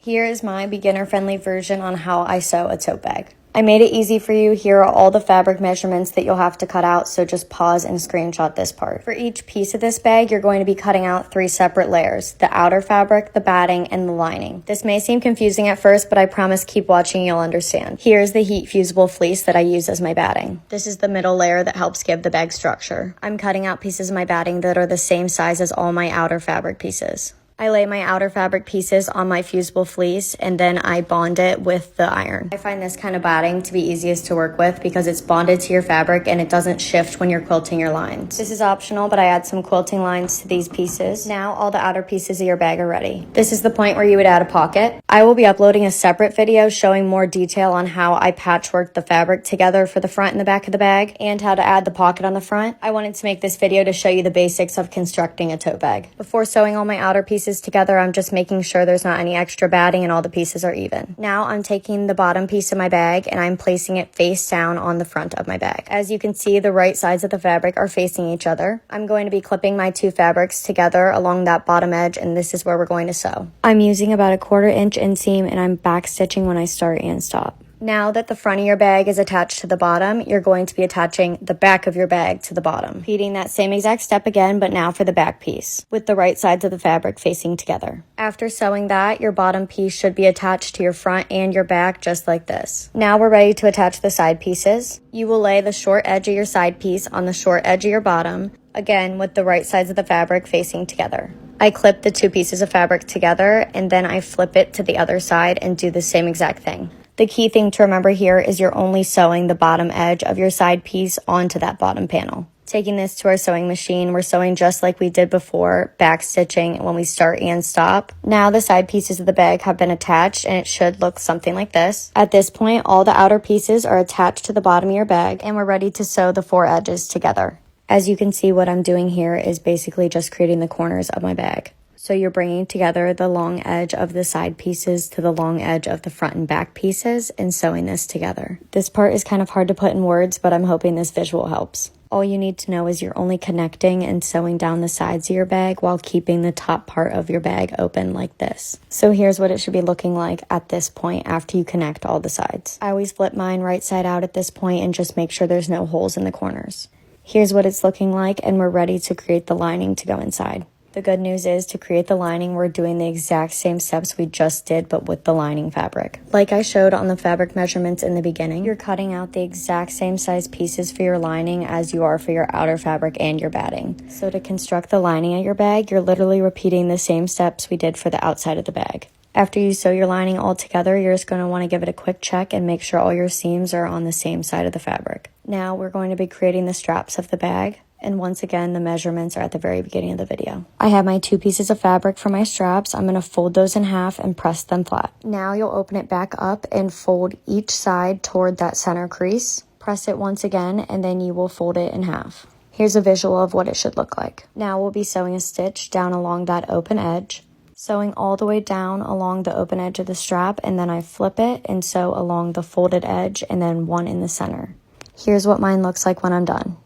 Here is my beginner-friendly version on how I sew a tote bag. I made it easy for you. Here are all the fabric measurements that you'll have to cut out, so just pause and screenshot this part. For each piece of this bag, you're going to be cutting out 3 separate layers: the outer fabric, the batting, and the lining. This may seem confusing at first, but I promise keep watching, you'll understand. Here's the heat-fusible fleece that I use as my batting. This is the middle layer that helps give the bag structure. I'm cutting out pieces of my batting that are the same size as all my outer fabric pieces. I lay my outer fabric pieces on my fusible fleece and then I bond it with the iron. I find this kind of batting to be easiest to work with because it's bonded to your fabric and it doesn't shift when you're quilting your lines. This is optional, but I add some quilting lines to these pieces. Now all the outer pieces of your bag are ready. This is the point where you would add a pocket. I will be uploading a separate video showing more detail on how I patchworked the fabric together for the front and the back of the bag and how to add the pocket on the front. I wanted to make this video to show you the basics of constructing a tote bag. Before sewing all my outer pieces together, I'm just making sure there's not any extra batting and all the pieces are even. Now I'm taking the bottom piece of my bag and I'm placing it face down on the front of my bag. As you can see, the right sides of the fabric are facing each other. I'm going to be clipping my 2 fabrics together along that bottom edge, and this is where we're going to sew. I'm using about a 1/4 inch inseam and I'm back stitching when I start and stop. Now that the front of your bag is attached to the bottom, you're going to be attaching the back of your bag to the bottom. Repeating that same exact step again, but now for the back piece, with the right sides of the fabric facing together. After sewing that, your bottom piece should be attached to your front and your back just like this. Now we're ready to attach the side pieces. You will lay the short edge of your side piece on the short edge of your bottom, again with the right sides of the fabric facing together. I clip the 2 pieces of fabric together and then I flip it to the other side and do the same exact thing. The key thing to remember here is you're only sewing the bottom edge of your side piece onto that bottom panel. Taking this to our sewing machine, we're sewing just like we did before, back stitching when we start and stop. Now the side pieces of the bag have been attached and it should look something like this. At this point, all the outer pieces are attached to the bottom of your bag and we're ready to sew the 4 edges together. As you can see, what I'm doing here is basically just creating the corners of my bag. So you're bringing together the long edge of the side pieces to the long edge of the front and back pieces and sewing this together. This part is kind of hard to put in words, but I'm hoping this visual helps. All you need to know is you're only connecting and sewing down the sides of your bag while keeping the top part of your bag open like this. So here's what it should be looking like at this point after you connect all the sides. I always flip mine right side out at this point and just make sure there's no holes in the corners. Here's what it's looking like, and we're ready to create the lining to go inside. The good news is to create the lining, we're doing the exact same steps we just did, but with the lining fabric. Like I showed on the fabric measurements in the beginning, you're cutting out the exact same size pieces for your lining as you are for your outer fabric and your batting. So to construct the lining of your bag, you're literally repeating the same steps we did for the outside of the bag. After you sew your lining all together, you're just going to want to give it a quick check and make sure all your seams are on the same side of the fabric. Now we're going to be creating the straps of the bag. And once again, the measurements are at the very beginning of the video. I have my 2 pieces of fabric for my straps. I'm going to fold those in half and press them flat. Now you'll open it back up and fold each side toward that center crease. Press it once again and then you will fold it in half. Here's a visual of what it should look like. Now we'll be sewing a stitch down along that open edge, sewing all the way down along the open edge of the strap, and then I flip it and sew along the folded edge and then one in the center. Here's what mine looks like when I'm done.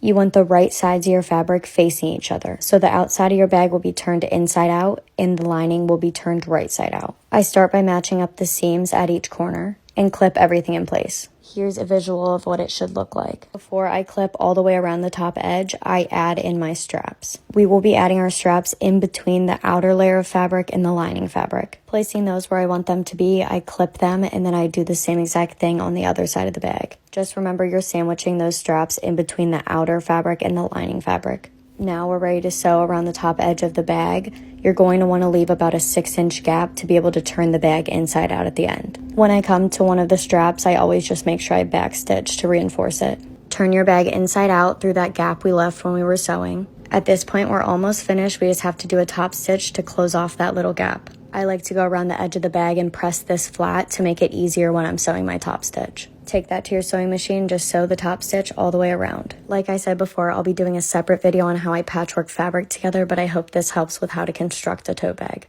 You want the right sides of your fabric facing each other. So the outside of your bag will be turned inside out and the lining will be turned right side out. I start by matching up the seams at each corner and clip everything in place. Here's a visual of what it should look like. Before I clip all the way around the top edge, I add in my straps. We will be adding our straps in between the outer layer of fabric and the lining fabric. Placing those where I want them to be, I clip them and then I do the same exact thing on the other side of the bag. Just remember you're sandwiching those straps in between the outer fabric and the lining fabric. Now we're ready to sew around the top edge of the bag. You're going to want to leave about a 6-inch gap to be able to turn the bag inside out at the end. When I come to one of the straps, I always just make sure I backstitch to reinforce it. Turn your bag inside out through that gap we left when we were sewing. At this point, we're almost finished. We just have to do a top stitch to close off that little gap. I like to go around the edge of the bag and press this flat to make it easier when I'm sewing my top stitch. Take that to your sewing machine, just sew the top stitch all the way around. Like I said before, I'll be doing a separate video on how I patchwork fabric together, but I hope this helps with how to construct a tote bag.